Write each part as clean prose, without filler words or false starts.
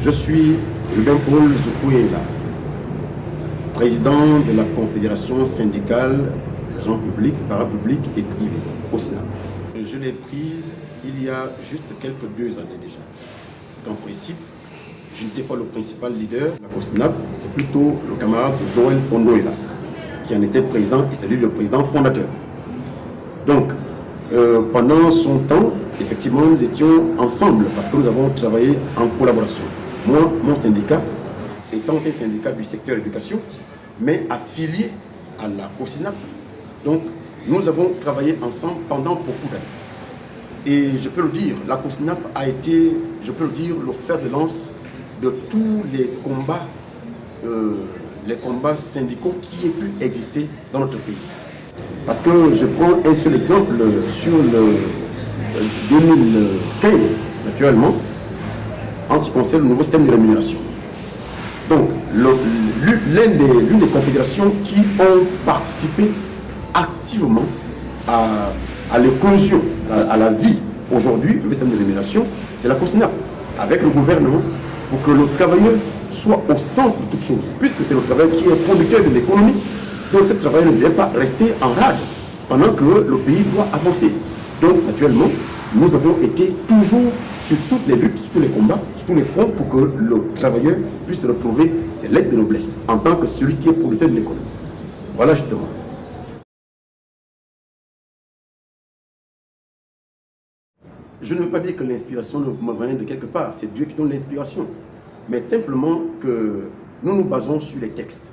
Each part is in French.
Je suis Ruben Paul Zoukouyela, président de la Confédération syndicale des agents publics, parapublics et privés, au Sénat. Je l'ai prise il y a juste quelques 2 années déjà. Parce qu'en principe, je n'étais pas le principal leader de la COSNAP, c'est plutôt le camarade Joël Ondoela qui en était président et c'est lui le président fondateur. Donc, pendant son temps, effectivement, nous étions ensemble parce que nous avons travaillé en collaboration. Moi, mon syndicat, étant un syndicat du secteur éducation, mais affilié à la COSNAP. Donc, nous avons travaillé ensemble pendant beaucoup d'années. Et je peux le dire, la COSNAP a été, je peux le dire, le fer de lance de tous les combats syndicaux qui aient pu exister dans notre pays. Parce que je prends un seul exemple sur le 2015, naturellement, en ce qui concerne le nouveau système de rémunération. Donc, l'une des confédérations qui ont participé activement à l'éclosion, à la vie aujourd'hui du système de rémunération, c'est la COSNAP, avec le gouvernement, pour que le travailleur soit au centre de toute chose, puisque c'est le travailleur qui est producteur de l'économie. Donc ce travail ne doit pas rester en rade pendant que le pays doit avancer. Donc naturellement, nous avons été toujours sur toutes les luttes, sur tous les combats, sur tous les fronts pour que le travailleur puisse retrouver ses lettres de noblesse en tant que celui qui est producteur de l'économie. Voilà justement. Je ne veux pas dire que l'inspiration ne me vient de quelque part, c'est Dieu qui donne l'inspiration. Mais simplement que nous nous basons sur les textes.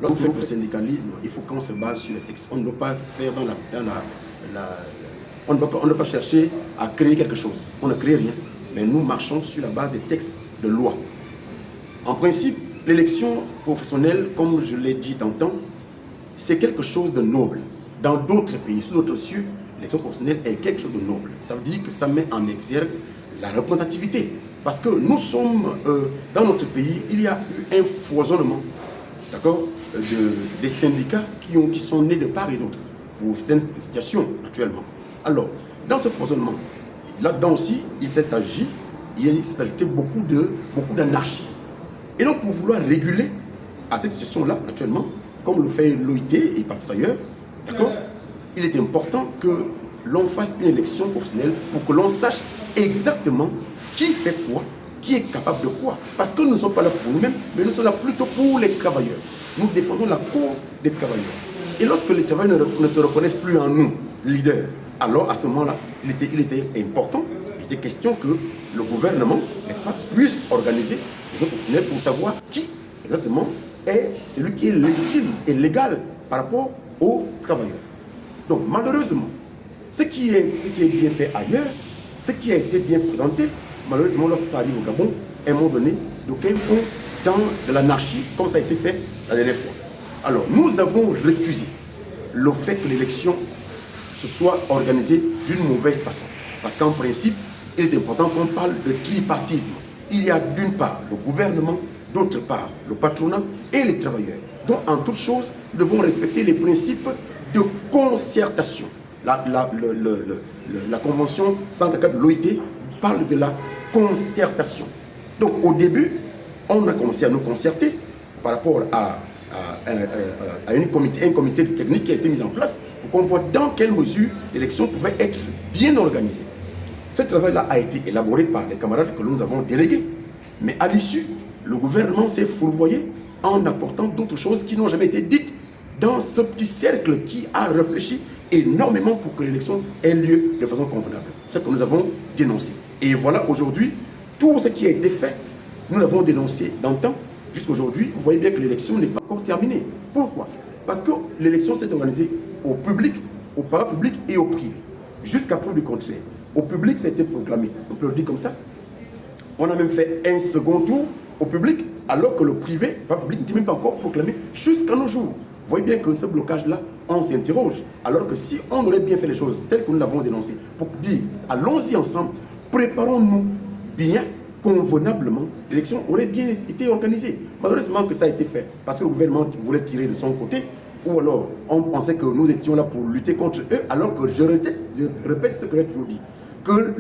Lorsqu'on fait le syndicalisme, il faut qu'on se base sur les textes. On ne doit pas faire on ne doit pas chercher à créer quelque chose. On ne crée rien, mais nous marchons sur la base des textes de loi. En principe, l'élection professionnelle, comme je l'ai dit d'antan, c'est quelque chose de noble. Dans d'autres pays, sous d'autres cieux, l'élection professionnelle est quelque chose de noble. Ça veut dire que ça met en exergue la représentativité. Parce que nous sommes, dans notre pays, il y a eu un foisonnement, d'accord, des syndicats qui sont nés de part et d'autre, pour certaines situations, actuellement. Alors, dans ce foisonnement, là-dedans aussi, il s'est ajouté beaucoup d'anarchie. Et donc, pour vouloir réguler à cette situation-là, actuellement, comme le fait l'OIT et partout ailleurs, d'accord, il est important que l'on fasse une élection professionnelle pour que l'on sache exactement qui fait quoi, qui est capable de quoi. Parce que nous ne sommes pas là pour nous-mêmes, mais nous sommes là plutôt pour les travailleurs. Nous défendons la cause des travailleurs. Et lorsque les travailleurs ne se reconnaissent plus en nous, leaders, alors à ce moment-là, il était important, il était question que le gouvernement, n'est-ce pas, puisse organiser des professionnels pour savoir qui exactement est celui qui est légitime et légal par rapport aux travailleurs. Donc malheureusement, ce qui est bien fait ailleurs, ce qui a été bien présenté, malheureusement, lorsque ça arrive au Gabon, à un moment donné, d'aucuns font dans de l'anarchie, comme ça a été fait la dernière fois. Alors, nous avons récusé le fait que l'élection se soit organisée d'une mauvaise façon. Parce qu'en principe, il est important qu'on parle de tripartisme. Il y a d'une part le gouvernement, d'autre part le patronat et les travailleurs. Donc, en toute chose, nous devons respecter les principes de concertation. La convention 104 de l'OIT parle de la concertation. Donc au début, on a commencé à nous concerter par rapport à un comité technique qui a été mis en place pour qu'on voit dans quelle mesure l'élection pouvait être bien organisée. Ce travail-là a été élaboré par les camarades que nous avons délégués. Mais à l'issue, le gouvernement s'est fourvoyé en apportant d'autres choses qui n'ont jamais été dites dans ce petit cercle qui a réfléchi énormément pour que l'élection ait lieu de façon convenable. C'est ce que nous avons dénoncé. Et voilà, aujourd'hui, tout ce qui a été fait, nous l'avons dénoncé d'antan. Jusqu'aujourd'hui, vous voyez bien que l'élection n'est pas encore terminée. Pourquoi? Parce que l'élection s'est organisée au public, au parapublic et au privé. Jusqu'à preuve du contraire. Au public, ça a été proclamé. On peut le dire comme ça. On a même fait un second tour au public, alors que le privé, le parapublic, n'était même pas encore proclamé jusqu'à nos jours. Vous voyez bien que ce blocage-là, on s'interroge. Alors que si on aurait bien fait les choses telles que nous l'avons dénoncé, pour dire, allons-y ensemble, préparons-nous bien, convenablement, l'élection aurait bien été organisée. Malheureusement que ça a été fait, parce que le gouvernement voulait tirer de son côté, ou alors on pensait que nous étions là pour lutter contre eux, alors que je répète ce que j'ai toujours dit, que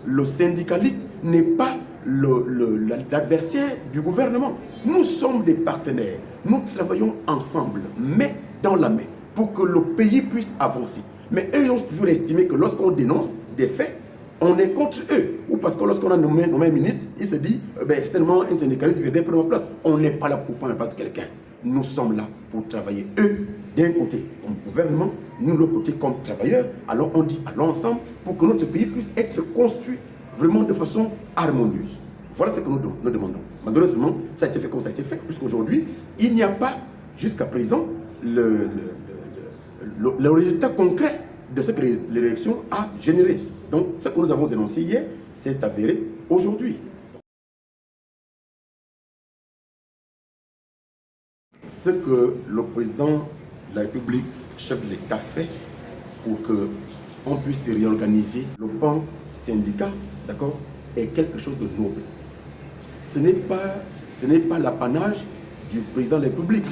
le syndicaliste n'est pas l'adversaire du gouvernement. Nous sommes des partenaires. Nous travaillons ensemble, main dans la main, pour que le pays puisse avancer. Mais eux ont toujours estimé que lorsqu'on dénonce des faits, on est contre eux. Ou parce que lorsqu'on a nommé un ministre, il se dit, c'est tellement un syndicaliste qui vient prendre ma place. On n'est pas là pour prendre la place de quelqu'un. Nous sommes là pour travailler. Eux, d'un côté, comme gouvernement, nous, de l'autre côté, comme travailleurs. Alors on dit, allons ensemble pour que notre pays puisse être construit vraiment de façon harmonieuse. Voilà ce que nous demandons. Malheureusement, ça a été fait comme ça a été fait. Jusqu'aujourd'hui, il n'y a pas, jusqu'à présent, le résultat concret de ce que l'élection a généré. Donc, ce que nous avons dénoncé hier, c'est avéré aujourd'hui. Ce que le président de la République, chef de l'État, fait pour qu'on puisse se réorganiser, le pan syndicat, d'accord, est quelque chose de noble. Ce n'est pas l'apanage du président de la République,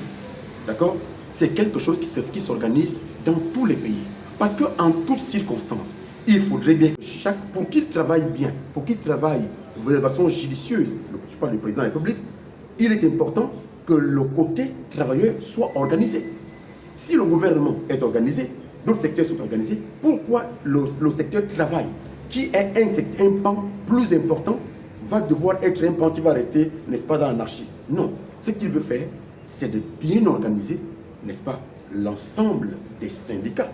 d'accord. C'est quelque chose qui s'organise dans tous les pays. Parce qu'en toutes circonstances, il faudrait bien que pour qu'il travaille bien, pour qu'il travaille de façon judicieuse, je parle du président de la République, il est important que le côté travailleur soit organisé. Si le gouvernement est organisé, d'autres secteurs sont organisés, pourquoi le secteur travail, qui est un pan plus important, va devoir être un pan qui va rester, n'est-ce pas, dans l'anarchie? Non. Ce qu'il veut faire, c'est de bien organiser, n'est-ce pas, l'ensemble des syndicats,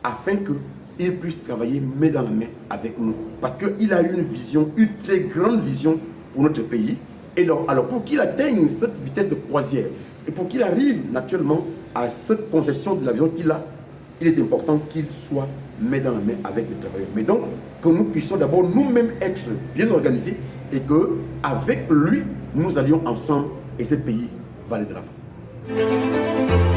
afin qu'ils puissent travailler main dans la main avec nous. Parce qu'il a une vision, une très grande vision pour notre pays. Et alors pour qu'il atteigne cette vitesse de croisière, et pour qu'il arrive naturellement à cette conception de la vision qu'il a, il est important qu'il soit main dans la main avec les travailleurs. Mais donc, que nous puissions d'abord nous-mêmes être bien organisés et qu'avec lui, nous allions ensemble et ce pays va aller de l'avant.